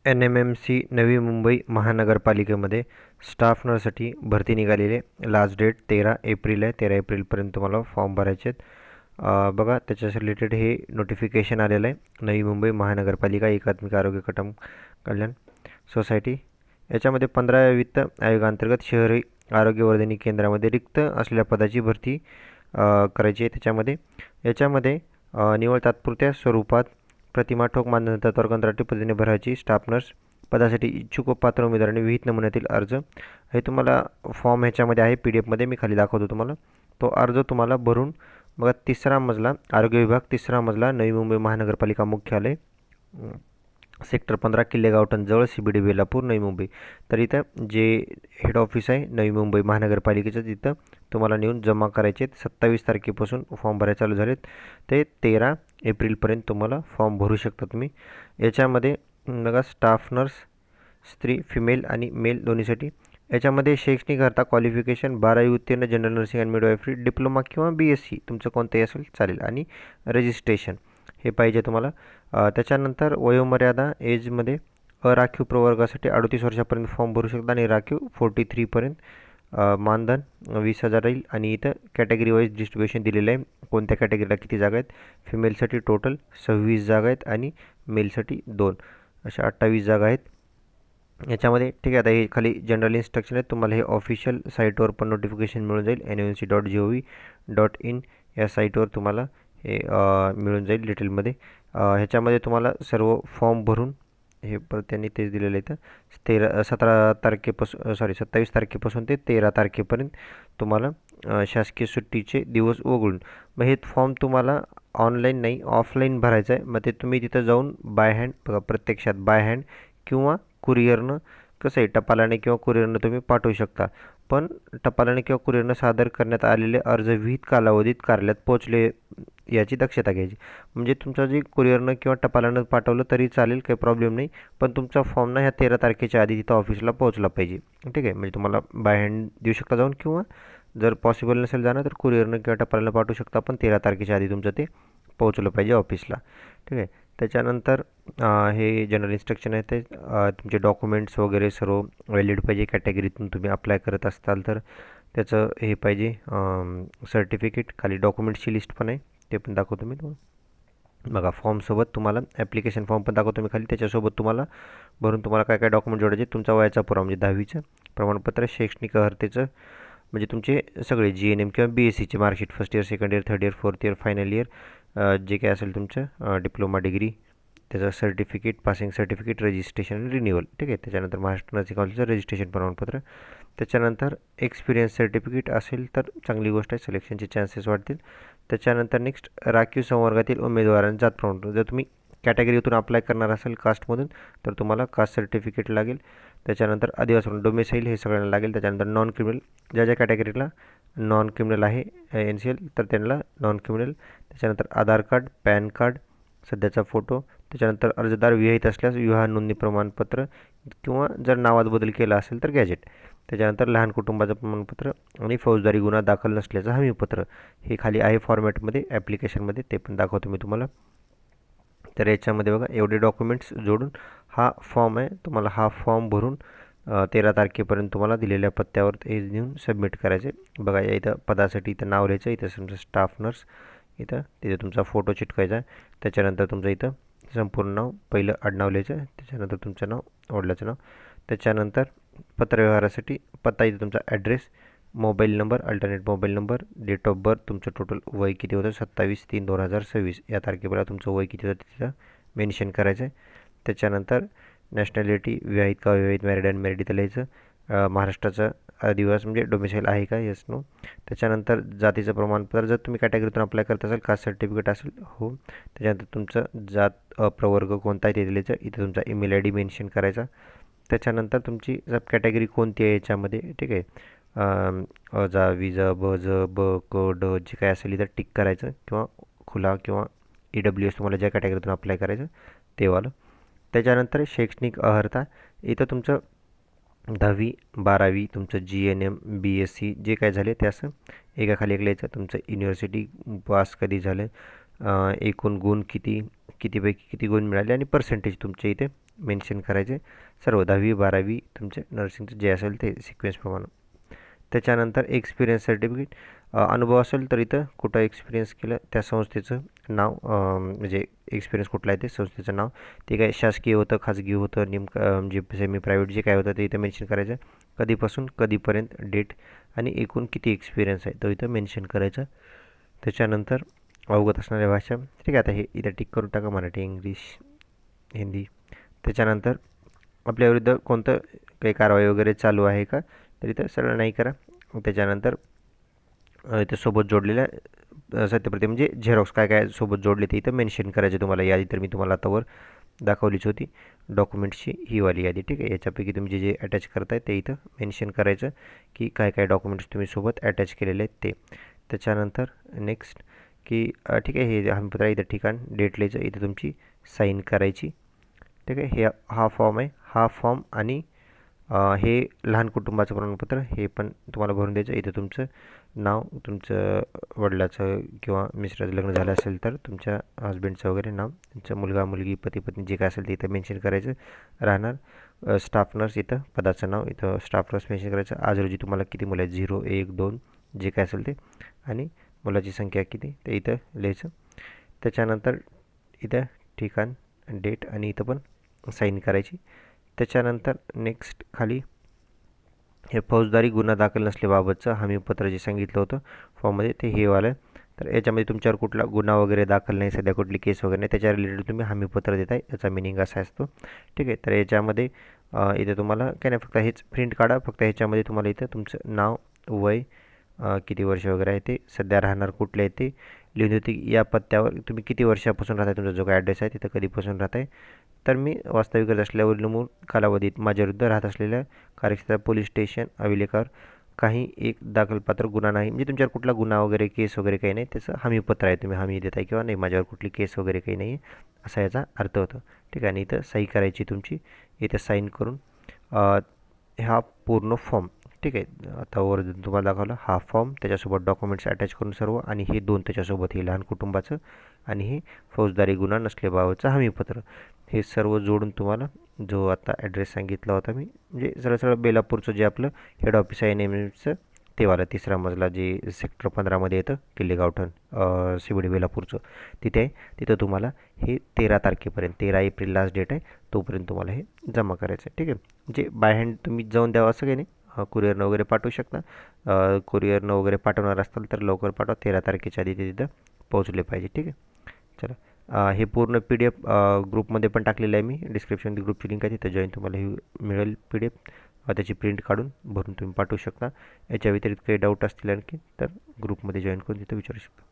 NMMC Navi Mumbai महानगरपालिकेमध्ये staff नर्ससाठी भरती निघालेली आहे. लास्ट डेट 13 एप्रिल आहे. 13 एप्रिलपर्यंत तुम्हाला फॉर्म भरायचे आहेत. बघा त्याच्या रिलेटेड हे नोटिफिकेशन आलेलं आहे. नवी मुंबई महानगरपालिका एकात्मिक आरोग्य कुटुंब कल्याण सोसायटी याच्यामध्ये 15 वित्त आयोगांतर्गत शहरी आरोग्यवर्धिनी केंद्रामध्ये रिक्त असलेल्या पदाची भरती करायची आहे. याच्यामध्ये निवड तात्पुरत्या स्वरूपात प्रतिमा ठोक मानधन तत्वावर कंत्राटी पद्धतीने भरायची स्टाफ नर्स पदासाठी इच्छुक व पात्र उमेदवारांनी विहित नमुन्यातील अर्ज हे तुम्हाला फॉर्म ह्याच्यामध्ये आहे PDF मध्ये मी खाली दाखवतो तुम्हाला. तो अर्ज तुम्हाला भरून बघा 3रा मजला आरोग्य विभाग 3रा मजला नवी मुंबई महानगरपालिका मुख्यालय सेक्टर 15 किल्लेगावटन जवळ CBD बेलापूर नवी मुंबई. तर इथं जे हेड ऑफिस आहे नवी मुंबई महानगरपालिकेचं तिथं तुम्हाला नेऊन जमा करायचे. 27 तारखेपासून फॉर्म भरायला चालू झालेत ते 13 एप्रिलपर्यंत तुम्हाला फॉर्म भरू शकता तुम्ही. याच्यामध्ये बघा स्टाफ नर्स स्त्री फिमेल आणि मेल दोन्हीसाठी. याच्यामध्ये शैक्षणिक अर्हता क्वालिफिकेशन 12वी उत्तीर्ण general nursing and midwifery diploma किंवा BSc तुमचं कोणतंही असेल चालेल आणि रजिस्ट्रेशन हे पाहिजे तुम्हाला. त्याच्यानंतर वयोमर्यादा एजमध्ये अराखीव प्रवर्गासाठी 38 वर्षापर्यंत फॉर्म भरू शकता आणि राखीव 43पर्यंत मानधन 20,000 राहील. आणि इथं कॅटेगरी वाईज डिस्ट्रीब्युशन दिलेलं आहे. कोणत्या कॅटेगरीला किती जागा आहेत. फिमेलसाठी टोटल 26 जागा आहेत आणि मेलसाठी 2 अशा 28 जागा आहेत याच्यामध्ये. ठीक आहे. आता हे खाली जनरल इन्स्ट्रक्शन आहेत. तुम्हाला हे ऑफिशियल साईटवर पण नोटिफिकेशन मिळून जाईल. nmc.gov.in या साईटवर तुम्हाला हे मिळून जाईल डिटेलमध्ये. ह्याच्यामध्ये तुम्हाला सर्व फॉर्म भरून हे परत त्यांनी तेच दिलेलं आहे. 27 तारखेपासून ते 13 तारखेपर्यंत तुम्हाला शासकीय सुट्टीचे दिवस वगळून मग हे फॉर्म तुम्हाला ऑनलाईन नाही ऑफलाईन भरायचं आहे. मग ते तुम्ही तिथं जाऊन बाय हँड बघा प्रत्यक्षात बाय हँड किंवा कुरिअरनं कसं आहे टपालाने किंवा कुरिअरनं तुम्ही पाठवू शकता. पण टपालाने किंवा कुरिअरनं सादर करण्यात आलेले अर्ज विहित कालावधीत कार्यालयात पोहोचले याची दक्षता घ्यायची. म्हणजे तुमचं जे कुरिअरनं किंवा टपालानं पाठवलं तरी चालेल काही प्रॉब्लेम नाही. पण तुमचा फॉर्म ना ह्या 13 तारखेच्या आधी तिथं ऑफिसला पोहोचला पाहिजे. ठीक आहे. म्हणजे तुम्हाला बाय हँड देऊ शकता जाऊन किंवा जर पॉसिबल नसेल जाणं तर कुरिअरनं किंवा टपालानं पाठवू शकता. पण 13 तारखेच्या आधी तुमचं ते पोहोचलं पाहिजे ऑफिसला. ठीक आहे. त्याच्यानंतर हे जनरल इन्स्ट्रक्शन आहे ते तुमचे डॉक्युमेंट्स वगैरे सर्व व्हॅलिड पाहिजे. कॅटेगरीतून तुम्ही अप्लाय करत असाल तर त्याचं हे पाहिजे सर्टिफिकेट. खाली डॉक्युमेंट्सची लिस्ट पण आहे ते पण दाखवतो मी तुम्हाला. बघा फॉर्मसोबत तुम्हाला ॲप्लिकेशन फॉर्म पण दाखवतो मी खाली. त्याच्यासोबत तुम्हाला भरून तुम्हाला काय काय डॉक्युमेंट जोडायचे. तुमचा वयाचा पुरावा म्हणजे 10वीचं प्रमाणपत्र शैक्षणिक अर्हतेचं म्हणजे तुमचे सगळे GNM किंवा BScचे marksheet first year second year third year fourth year final year जे काय असेल तुमचं डिप्लोमा डिग्री त्याचं सर्टिफिकेट पासिंग सर्टिफिकेट रजिस्ट्रेशन आणि रिन्युअल. ठीक आहे. त्याच्यानंतर महाराष्ट्र नर्सिंग कॉलेजचं रजिस्ट्रेशन प्रमाणपत्र. त्याच्यानंतर एक्सपिरियन्स सर्टिफिकेट असेल तर चांगली गोष्ट आहे. सिलेक्शनचे चान्सेस वाढतील. त्याच्यानंतर नेक्स्ट राखीव संवर्गातील उमेदवारांचं जात प्रमाणपत्र. जर तुम्ही कॅटेगरीतून अप्लाय करणार असेल कास्टमधून तर तुम्हाला कास्ट सर्टिफिकेट लागेल. त्याच्यानंतर आदिवासी डोमेसाईल हे सगळ्यांना लागेल. त्याच्यानंतर नॉन क्रिमिनल ज्या क्ॅटेगरीला नॉन क्रिमिनल आहे NCL तर त्यांना नॉन क्रिमिनल. त्याच्यानंतर आधार कार्ड पॅन कार्ड सध्याचा फोटो. त्याच्यानंतर अर्जदार विवाहित असल्यास विवाह नोंदणी प्रमाणपत्र किंवा जर नावात बदल केला असेल तर गॅजेट. त्याच्यानंतर लहान कुटुंबाचं प्रमाणपत्र आणि फौजदारी गुन्हा दाखल नसल्याचं हमीपत्र हे खाली आहे फॉर्मॅटमध्ये ॲप्लिकेशनमध्ये ते पण दाखवतो मी तुम्हाला. तर याच्यामध्ये बघा एवढे डॉक्युमेंट्स जोडून हा फॉर्म आहे. तुम्हाला हा फॉर्म भरून 13 तारखेपर्यंत तुम्हाला दिलेल्या पत्त्यावर हे नेऊन सबमिट करायचे. बघा या इथं पदासाठी इथं नाव लिहायचं. इथं तुमचं स्टाफ नर्स इथं तिथे तुमचा फोटो चिटकायचा. त्याच्यानंतर तुमचं इथं संपूर्ण नाव पहिलं आडनाव लिहायचं. त्याच्यानंतर तुमचं नाव वडिलाचं नाव. त्याच्यानंतर पत्रव्यवहारासाठी पत्ता इथं तुमचा address mobile number alternate mobile number date of birth तुमचं टोटल वय किती होतं 27/3/2026 या तारखेपर्यंत तुमचं वय किती होतं तिथं मेन्शन करायचं आहे. त्याच्यानंतर नॅशनॅलिटी विवाहित का विवाहित मॅरिड अँड मॅरिड इथं लिहायचं. महाराष्ट्राचा अधिवास म्हणजे डोमिसाईल आहे का येस नो. त्याच्यानंतर जातीचं प्रमाणपत्र जर तुम्ही कॅटेगरीतून अप्लाय करत असाल कास्ट सर्टिफिकेट असेल हो. त्याच्यानंतर तुमचं जात प्रवर्ग कोणता आहे ते दिल्याचं इथं तुमचा ईमेल ID मेन्शन करायचा. त्याच्यानंतर तुमची सब कॅटेगरी कोणती आहे याच्यामध्ये. ठीक आहे. अ जा विजा ब ज ब क ड जे काय असेल इथं टिक करायचं किंवा खुला किंवा EWS तुम्हाला ज्या कॅटेगरीतून अप्लाय करायचं ते वालं. त्याच्यानंतर शैक्षणिक अर्हता इथं तुमचं 10वी 12वी तुमचं GNM BSc जे काय झाले ते असं एकाखाली एक लिहायचं. तुमचं युनिव्हर्सिटी पास कधी झालं एकूण गुण कितीपैकी किती गुण मिळाले आणि पर्सेंटेज तुमच्या इथे मेन्शन करायचे सर्व 10वी 12वी तुमचे नर्सिंगचं जे असेल ते सिक्वेन्सप्रमाणे. त्याच्यानंतर एक्सपिरियन्स सर्टिफिकेट, अनुभव असेल तर इथं कुठं एक्सपिरियन्स केलं त्या संस्थेचं नाव, म्हणजे एक्सपिरियन्स कुठला आहे ते संस्थेचं नाव, ते काय शासकीय होतं खाजगी होतं नेमकं, म्हणजे सेमी प्रायव्हेट जे काय होतं ते इथं मेन्शन करायचं, कधीपासून कधीपर्यंत डेट आणि एकूण किती एक्सपिरियन्स आहे तो इथं मेन्शन करायचा. त्याच्यानंतर अवगत असणाऱ्या भाषा, ठीक आहे, आता हे इथं टिक करून टाका, मराठी इंग्लिश हिंदी. त्याच्यानंतर आपल्याविरुद्ध कोणतं काही कारवाई वगैरे चालू आहे का, तर इथं सरळ नाही करा. त्याच्यानंतर इथं सोबत जोडलेल्या सत्यप्रती म्हणजे झेरॉक्स काय काय सोबत जोडले ते इथं मेन्शन करायचे तुम्हाला. यादी तर मी तुम्हाला आतावर दाखवलीच होती डॉक्युमेंट्सची, ही वाली यादी, ठीक आहे. याच्यापैकी तुम्ही जे जे अटॅच करताय ते इथं मेन्शन करायचं की काय काय डॉक्युमेंट्स तुम्ही सोबत अटॅच केलेले आहेत ते. त्याच्यानंतर नेक्स्ट की ठीक आहे, हे हमीपत्र इथं ठिकाण डेट लिहायचं, इथं तुमची साईन करायची, ठीक आहे. हा फॉर्म आहे, हा फॉर्म आणि हे लहान कुटुंबाचं प्रमाणपत्र हे पण तुम्हाला भरून द्यायचं. इथं तुमचं नाव, तुमचं वडिलाचं किंवा मिस्टराचं लग्न झालं असेल तर तुमच्या हस्बंडचं वगैरे नाव, तुमचा मुलगा मुलगी पती पत्नी जे काय असेल ते इथं मेन्शन करायचं. राहणार स्टाफ नर्स, इथं पदाचं नाव, इथं स्टाफ नर्स मेन्शन करायचं. आज रोजी तुम्हाला किती मुलं आहेत, 0 1 2 जे काय असेल ते, आणि मुलाची संख्या किती ते इथं लिहायचं. त्याच्यानंतर इथं ठिकाण डेट आणि इथं पण साईन करायची. त्याच्यानंतर नेक्स्ट खाली हे फौजदारी गुन्हा दाखल नसल्याबाबतचं हमीपत्र जे सांगितलं होतं फॉर्ममध्ये ते हे वालं. तर याच्यामध्ये तुमच्यावर कुठला गुन्हा वगैरे दाखल नाही, सध्या कुठली केस वगैरे नाही, त्याच्या रिलेटेड तुम्ही हमीपत्र देताय, याचा मिनिंग असा असतो, ठीक आहे. तर याच्यामध्ये इथे तुम्हाला काय नाही, फक्त हेच प्रिंट काढा. फक्त ह्याच्यामध्ये तुम्हाला इथं तुमचं नाव, वय, किती वर्ष वगैरे आहे ते, सध्या राहणार कुठले आहे ते लिहून देते. या पत्त्यावर तुम्ही किती वर्षापासून राहताय, तुमचा जो काय ॲड्रेस आहे तिथं कधीपासून राहताय. तर मी वास्तविक गरज असल्यावर नमूद कालावधीत माझ्याविरुद्ध राहत असलेल्या कार्यक्षेत्रात पोलीस स्टेशन अभिलेखावर काही एक दाखलपात्र गुन्हा नाही, म्हणजे तुमच्यावर कुठला गुन्हा वगैरे केस वगैरे काही नाही, त्याचं हमीपत्र आहे, तुम्ही हमी देताय किंवा नाही माझ्यावर कुठली केस वगैरे काही नाही आहे, असा याचा अर्थ होतो, ठीक आहे. आणि इथं सही करायची तुमची, इथं साईन करून हा पूर्ण फॉर्म, ठीक आहे. आता वर तुम्हाला दाखवला हा फॉर्म, त्याच्यासोबत डॉक्युमेंट्स अटॅच करून सर्व, आणि हे दोन त्याच्यासोबत हे लहान कुटुंबाचं आणि हे फौजदारी गुन्हा नसल्याबाबतचं हमीपत्र, हे सर्व जोडून तुम्हाला जो आता ॲड्रेस सांगितला होता मी, म्हणजे सरळ सरळ बेलापूरचं जे आपलं हेड ऑफिस आहे NMMचं ते वाला 3रा मजला जे सेक्टर 15मध्ये येतं, किल्ले गावठण CBD बेलापूरचं तिथे आहे. तिथं तुम्हाला हे 13 तारखेपर्यंत, 13 एप्रिल लास्ट डेट आहे, तोपर्यंत तुम्हाला हे जमा करायचं आहे, ठीक आहे. म्हणजे बाय हँड तुम्ही जाऊन द्यावं असं काही नाही, कुरिअरनं वगैरे पाठवू शकता. कुरिअरनं वगैरे पाठवणार असाल तर लवकर पाठवा, 13 तारखेच्या आधी ते तिथं पोहोचले पाहिजे, ठीक आहे. चला, हे पूर्ण PDF ग्रुपमध्ये पण टाकलेलं आहे मी, डिस्क्रिप्शनमध्ये ग्रुपची लिंक आहे, तिथं जॉईन तुम्हाला ही मिळेल PDF, त्याची प्रिंट काढून भरून तुम्ही पाठवू शकता. याच्या व्यतिरिक्त काही डाऊट असतील आणखी तर ग्रुपमध्ये जॉईन करून तिथं विचारू शकता.